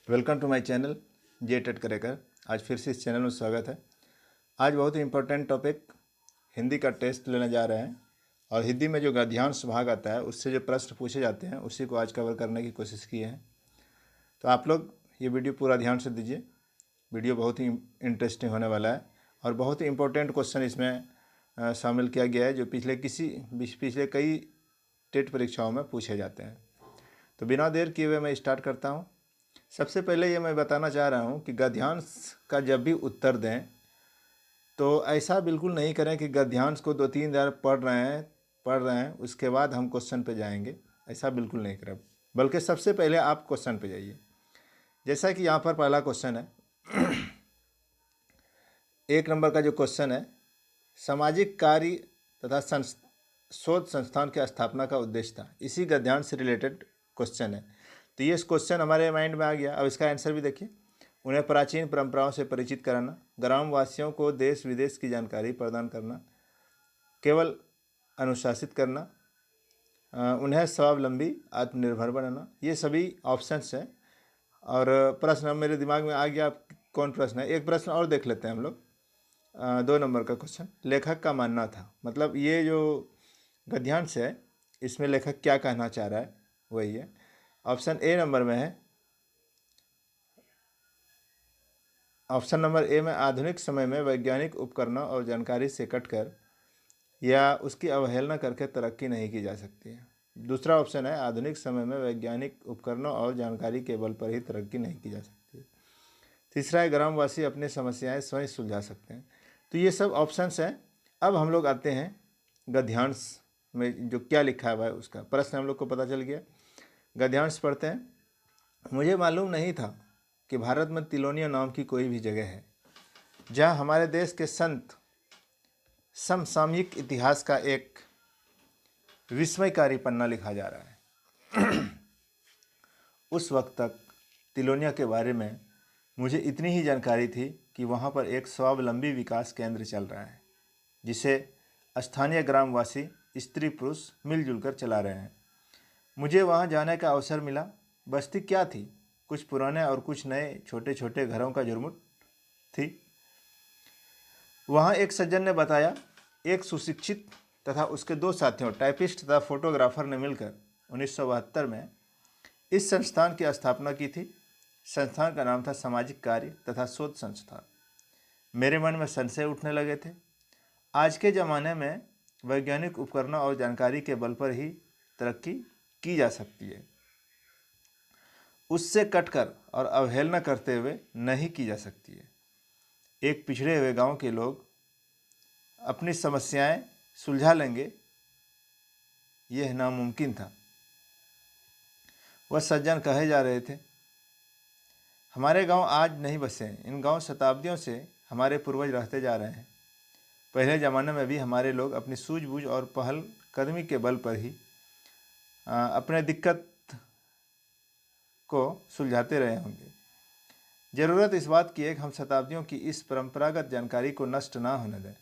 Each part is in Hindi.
वेलकम टू माय चैनल जे टेट करेकर। आज फिर से इस चैनल में स्वागत है। आज बहुत ही इम्पोर्टेंट टॉपिक हिंदी का टेस्ट लेने जा रहे हैं और हिंदी में जो गद्यांश भाग आता है उससे जो प्रश्न पूछे जाते हैं उसी को आज कवर करने की कोशिश की है। तो आप लोग ये वीडियो पूरा ध्यान से दीजिए। वीडियो बहुत ही इंटरेस्टिंग होने वाला है और बहुत ही इम्पोर्टेंट क्वेश्चन इसमें शामिल किया गया है जो पिछले कई टेट परीक्षाओं में पूछे जाते हैं। तो बिना देर किए हुए मैं स्टार्ट करता हूँ। सबसे पहले ये मैं बताना चाह रहा हूँ कि गद्यांश का जब भी उत्तर दें तो ऐसा बिल्कुल नहीं करें कि गद्यांश को 2-3 बार पढ़ रहे हैं उसके बाद हम क्वेश्चन पे जाएंगे। ऐसा बिल्कुल नहीं करें, बल्कि सबसे पहले आप क्वेश्चन पे जाइए। जैसा कि यहाँ पर पहला क्वेश्चन है 1 नंबर का जो क्वेश्चन है, सामाजिक कार्य तथा शोध संस्थान की स्थापना का उद्देश्य था। इसी गद्यांश से रिलेटेड क्वेश्चन है। तो ये क्वेश्चन हमारे माइंड में आ गया। अब इसका आंसर भी देखिए। उन्हें प्राचीन परंपराओं से परिचित कराना, ग्रामवासियों को देश विदेश की जानकारी प्रदान करना, केवल अनुशासित करना, उन्हें स्वावलंबी आत्मनिर्भर बनाना। ये सभी ऑप्शंस हैं। और प्रश्न मेरे दिमाग में आ गया कौन प्रश्न है। एक प्रश्न और देख लेते हैं हम लोग। 2 नंबर का क्वेश्चन, लेखक का मानना था। मतलब ये जो गद्यांश है इसमें लेखक क्या कहना चाह रहा है वही है। ऑप्शन ए नंबर में है। ऑप्शन नंबर ए में आधुनिक समय में वैज्ञानिक उपकरणों और जानकारी से कटकर या उसकी अवहेलना करके तरक्की नहीं की जा सकती है। दूसरा ऑप्शन है आधुनिक समय में वैज्ञानिक उपकरणों और जानकारी के बल पर ही तरक्की नहीं की जा सकती है। तीसरा है ग्रामवासी अपनी समस्याएं स्वयं सुलझा सकते हैं। तो ये सब ऑप्शंस हैं। अब हम लोग आते हैं गद्यांश में जो क्या लिखा हुआ है उसका प्रश्न हम लोग को पता चल गया। गद्यांश पढ़ते हैं। मुझे मालूम नहीं था कि भारत में तिलोनिया नाम की कोई भी जगह है जहाँ हमारे देश के संत समसामयिक इतिहास का एक विस्मयकारी पन्ना लिखा जा रहा है। उस वक्त तक तिलोनिया के बारे में मुझे इतनी ही जानकारी थी कि वहाँ पर एक स्वावलंबी विकास केंद्र चल रहा है जिसे स्थानीय ग्रामवासी स्त्री पुरुष मिलजुल कर चला रहे हैं। मुझे वहाँ जाने का अवसर मिला। बस्ती क्या थी, कुछ पुराने और कुछ नए छोटे छोटे घरों का झुरमुट थी। वहाँ एक सज्जन ने बताया, एक सुशिक्षित तथा उसके 2 साथियों टाइपिस्ट तथा फोटोग्राफर ने मिलकर 1972 में इस संस्थान की स्थापना की थी। संस्थान का नाम था सामाजिक कार्य तथा शोध संस्थान। मेरे मन में संशय उठने लगे थे। आज के ज़माने में वैज्ञानिक उपकरणों और जानकारी के बल पर ही तरक्की की जा सकती है, उससे कटकर और अवहेलना करते हुए नहीं की जा सकती है। एक पिछड़े हुए गांव के लोग अपनी समस्याएं सुलझा लेंगे, यह नामुमकिन था। वह सज्जन कहे जा रहे थे, हमारे गांव आज नहीं बसे, इन गांव शताब्दियों से हमारे पूर्वज रहते जा रहे हैं। पहले ज़माने में भी हमारे लोग अपनी सूझबूझ और पहल कदमी के बल पर ही अपने दिक्कत को सुलझाते रहे होंगे। ज़रूरत इस बात की है कि हम शताब्दियों की इस परंपरागत जानकारी को नष्ट ना होने दें,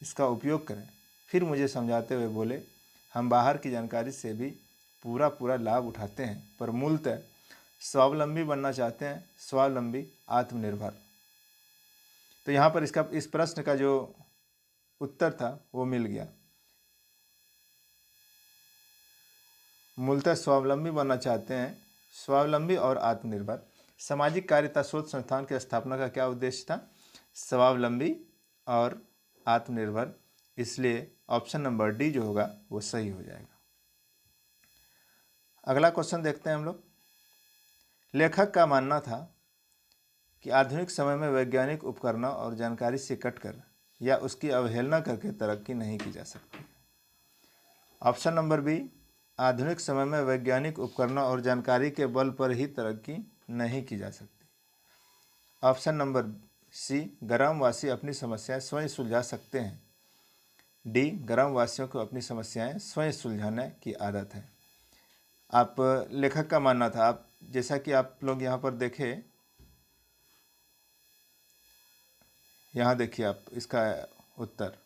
इसका उपयोग करें। फिर मुझे समझाते हुए बोले, हम बाहर की जानकारी से भी पूरा लाभ उठाते हैं, पर मूलतः स्वावलंबी बनना चाहते हैं, स्वावलंबी आत्मनिर्भर। तो यहाँ पर इस प्रश्न का जो उत्तर था वो मिल गया। मूलतः स्वावलंबी बनना चाहते हैं, स्वावलंबी और आत्मनिर्भर। सामाजिक कार्यता शोध संस्थान की स्थापना का क्या उद्देश्य था? स्वावलंबी और आत्मनिर्भर। इसलिए ऑप्शन नंबर डी जो होगा वो सही हो जाएगा। अगला क्वेश्चन देखते हैं हम लोग। लेखक का मानना था कि आधुनिक समय में वैज्ञानिक उपकरणों और जानकारी से कटकर या उसकी अवहेलना करके तरक्की नहीं की जा सकती। ऑप्शन नंबर बी, आधुनिक समय में वैज्ञानिक उपकरणों और जानकारी के बल पर ही तरक्की नहीं की जा सकती। ऑप्शन नंबर सी, ग्रामवासी अपनी समस्याएं स्वयं सुलझा सकते हैं। डी, ग्रामवासियों को अपनी समस्याएं स्वयं सुलझाने की आदत है। आप लेखक का मानना था। आप जैसा कि आप लोग यहाँ पर देखें, यहाँ देखिए आप इसका उत्तर।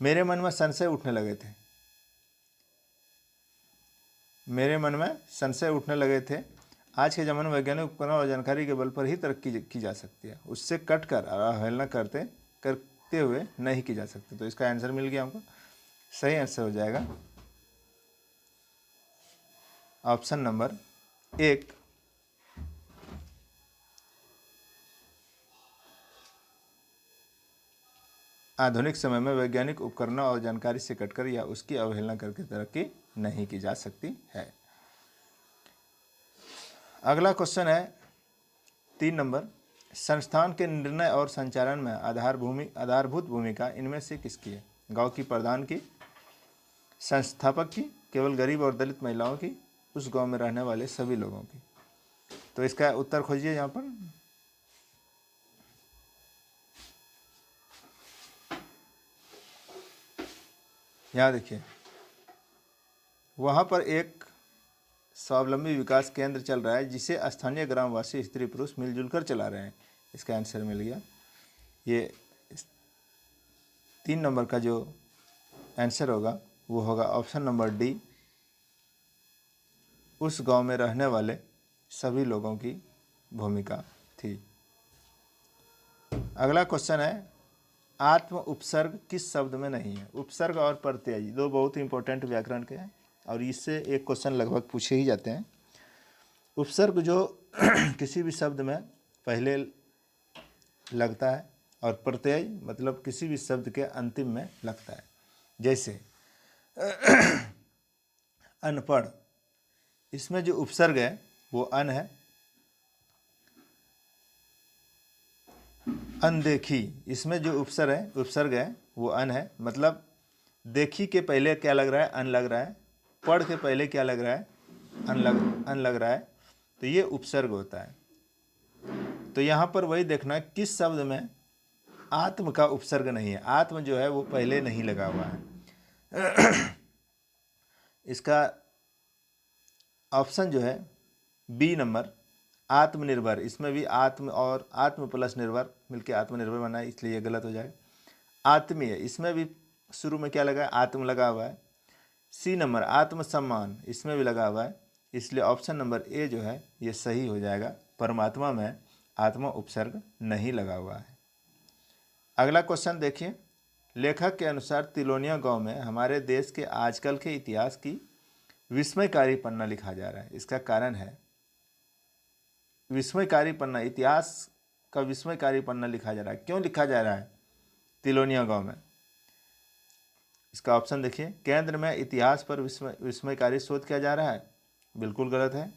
मेरे मन में संशय उठने लगे थे। मेरे मन में संशय उठने लगे थे। आज के ज़माने में वैज्ञानिक उपकरण और जानकारी के बल पर ही तरक्की की जा सकती है, उससे कट कर और अवहेलना करते हुए नहीं की जा सकती। तो इसका आंसर मिल गया हमको। सही आंसर हो जाएगा ऑप्शन नंबर 1। आधुनिक समय में वैज्ञानिक उपकरणों और जानकारी से कटकर या उसकी अवहेलना करके तरक्की नहीं की जा सकती है। अगला क्वेश्चन है 3 नंबर। संस्थान के निर्णय और संचालन में आधारभूत भूमिका इनमें से किसकी है? गांव की प्रधान की, संस्थापक की, केवल गरीब और दलित महिलाओं की, उस गांव में रहने वाले सभी लोगों की। तो इसका उत्तर खोजिए यहाँ पर। यहाँ देखिए, वहाँ पर एक स्वावलंबी विकास केंद्र चल रहा है जिसे स्थानीय ग्रामवासी स्त्री पुरुष मिलजुल कर चला रहे हैं। इसका आंसर मिल गया। ये 3 नंबर का जो आंसर होगा वो होगा ऑप्शन नंबर डी, उस गांव में रहने वाले सभी लोगों की भूमिका थी। अगला क्वेश्चन है आत्म उपसर्ग किस शब्द में नहीं है? उपसर्ग और प्रत्यय दो बहुत इंपॉर्टेंट व्याकरण के हैं और इससे एक क्वेश्चन लगभग पूछे ही जाते हैं। उपसर्ग जो किसी भी शब्द में पहले लगता है और प्रत्यय मतलब किसी भी शब्द के अंतिम में लगता है। जैसे अनपढ़, इसमें जो उपसर्ग है वो अन है। अनदेखी, इसमें जो उपसर्ग है वो अन है, मतलब देखी के पहले क्या लग रहा है? अन लग रहा है। पढ़ के पहले क्या लग रहा है? अन लग रहा है। तो ये उपसर्ग होता है। तो यहाँ पर वही देखना किस शब्द में आत्म का उपसर्ग नहीं है। आत्म जो है वो पहले नहीं लगा हुआ है। इसका ऑप्शन जो है बी नंबर आत्मनिर्भर, इसमें भी आत्म और आत्म प्लस निर्भर मिलके आत्मनिर्भर बना है, इसलिए ये गलत हो जाएगा। आत्मीय, इसमें भी शुरू में क्या लगा है? आत्म लगा हुआ है। सी नंबर आत्मसम्मान, इसमें भी लगा हुआ है, इसलिए ऑप्शन नंबर ए जो है ये सही हो जाएगा। परमात्मा में आत्मा उपसर्ग नहीं लगा हुआ है। अगला क्वेश्चन देखिए, लेखक के अनुसार तिलोनिया गांव में हमारे देश के आजकल के इतिहास की विस्मयकारी पन्ना लिखा जा रहा है। इसका कारण है विस्मयकारी पन्ना, इतिहास का विस्मयकारी पन्ना लिखा जा रहा है। क्यों लिखा जा रहा है तिलोनिया गांव में? इसका ऑप्शन देखिए, केंद्र में इतिहास पर विस्मयकारी शोध किया जा रहा है, बिल्कुल गलत है।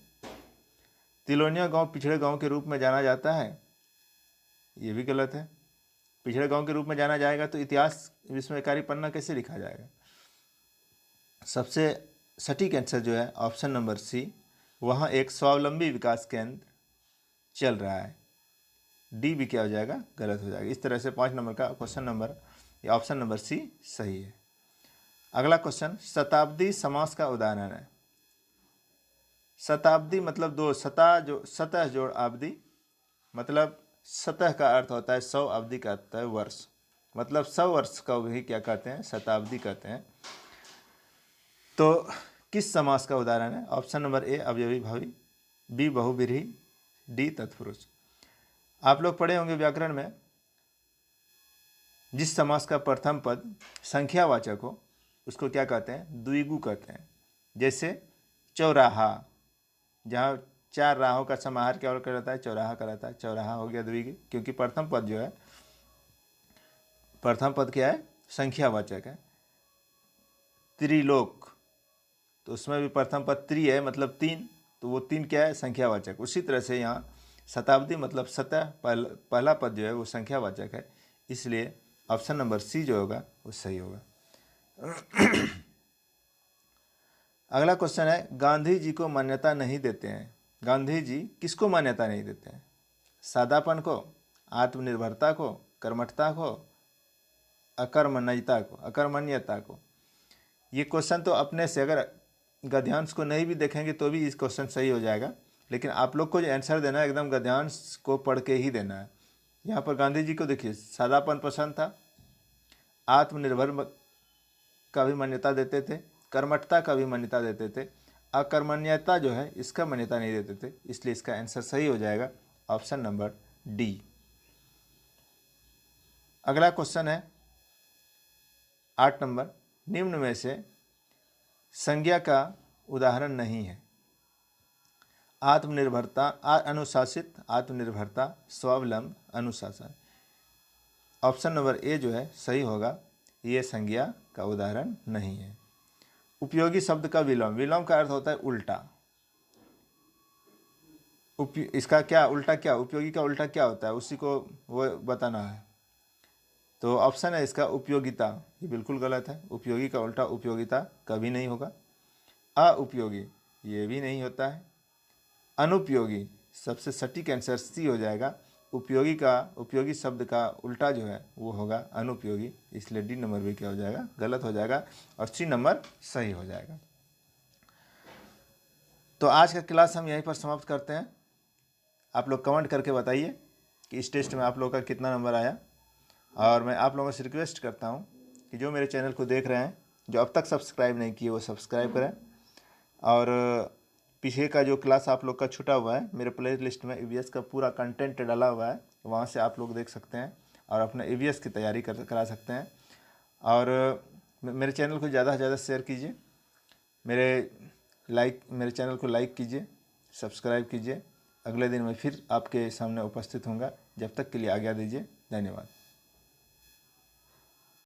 तिलोनिया गांव पिछड़े गांव के रूप में जाना जाता है, ये भी गलत है। पिछड़े गांव के रूप में जाना जाएगा तो इतिहास विस्मयकारी पन्ना कैसे लिखा जाएगा? सबसे सटीक आंसर जो है ऑप्शन नंबर सी, वहाँ एक स्वावलंबी विकास केंद्र चल रहा है। डी भी क्या हो जाएगा? गलत हो जाएगा। इस तरह से 5 नंबर का क्वेश्चन नंबर या ऑप्शन नंबर सी सही है। अगला क्वेश्चन, शताब्दी समास का उदाहरण है। शताब्दी मतलब दो, सतह जोड़ अवधि, मतलब सतह का अर्थ होता है 100, अवधि का अर्थ है वर्ष, मतलब 100 वर्ष का भी क्या कहते हैं? शताब्दी कहते हैं। तो किस समास का उदाहरण है? ऑप्शन नंबर ए अवयवी भावी, बी बहुव्रीहि, डी तत्पुरुष। आप लोग पढ़े होंगे व्याकरण में, जिस समास का प्रथम पद संख्यावाचक हो उसको क्या कहते हैं? द्विगु कहते हैं। जैसे चौराहा, जहाँ 4 राहों का समाहार क्या कहलाता है? चौराहा कहलाता है। चौराहा हो गया द्विगु, क्योंकि प्रथम पद जो है, प्रथम पद क्या है? संख्यावाचक है। त्रिलोक, तो उसमें भी प्रथम पद त्रि है, मतलब 3, तो वो 3 क्या है? संख्यावाचक। उसी तरह से यहाँ शताब्दी मतलब सतह, पहला पद जो है वो संख्यावाचक है, इसलिए ऑप्शन नंबर सी जो होगा वो सही होगा। अगला क्वेश्चन है, गांधी जी को मान्यता नहीं देते हैं। गांधी जी किसको मान्यता नहीं देते हैं? सादापन को, आत्मनिर्भरता को, कर्मठता को, अकर्मण्यता को। ये क्वेश्चन तो अपने से अगर गद्यांश को नहीं भी देखेंगे तो भी इस क्वेश्चन सही हो जाएगा, लेकिन आप लोग को जो आंसर देना है एकदम गद्यांश को पढ़ के ही देना है। यहाँ पर गांधी जी को देखिए, सादापन पसंद था, आत्मनिर्भर का भी मान्यता देते थे, कर्मठता का भी मान्यता देते थे, अकर्मण्यता जो है इसका मान्यता नहीं देते थे, इसलिए इसका आंसर सही हो जाएगा ऑप्शन नंबर डी। अगला क्वेश्चन है 8 नंबर, निम्न में से संज्ञा का उदाहरण नहीं है। आत्मनिर्भरता, अनुशासित, आत्मनिर्भरता, स्वावलंब, अनुशासन। ऑप्शन नंबर ए जो है सही होगा, ये संज्ञा का उदाहरण नहीं है। उपयोगी शब्द का विलोम, विलोम का अर्थ होता है उल्टा। इसका क्या उल्टा, क्या उपयोगी का उल्टा क्या होता है, उसी को वो बताना है। तो ऑप्शन है इसका उपयोगिता, ये बिल्कुल गलत है। उपयोगी का उल्टा उपयोगिता कभी नहीं होगा। अउपयोगी ये भी नहीं होता है। अनुपयोगी सबसे सटीक आंसर सी हो जाएगा। उपयोगी शब्द का उल्टा जो है वो होगा अनुपयोगी, इसलिए डी नंबर भी क्या हो जाएगा, गलत हो जाएगा और सी नंबर सही हो जाएगा। तो आज का क्लास हम यहीं पर समाप्त करते हैं। आप लोग कमेंट करके बताइए कि इस टेस्ट में आप लोगों का कितना नंबर आया, और मैं आप लोगों से रिक्वेस्ट करता हूं कि जो मेरे चैनल को देख रहे हैं, जो अब तक सब्सक्राइब नहीं किए वो सब्सक्राइब करें, और पीछे का जो क्लास आप लोग का छूटा हुआ है मेरे प्ले लिस्ट में ईवीएस का पूरा कंटेंट डाला हुआ है, वहाँ से आप लोग देख सकते हैं और अपने ईवीएस की तैयारी करा सकते हैं। और मेरे चैनल को ज़्यादा से ज़्यादा शेयर कीजिए, मेरे चैनल को लाइक कीजिए, सब्सक्राइब कीजिए। अगले दिन मैं फिर आपके सामने उपस्थित होऊंगा, जब तक के लिए आज्ञा दीजिए। धन्यवाद।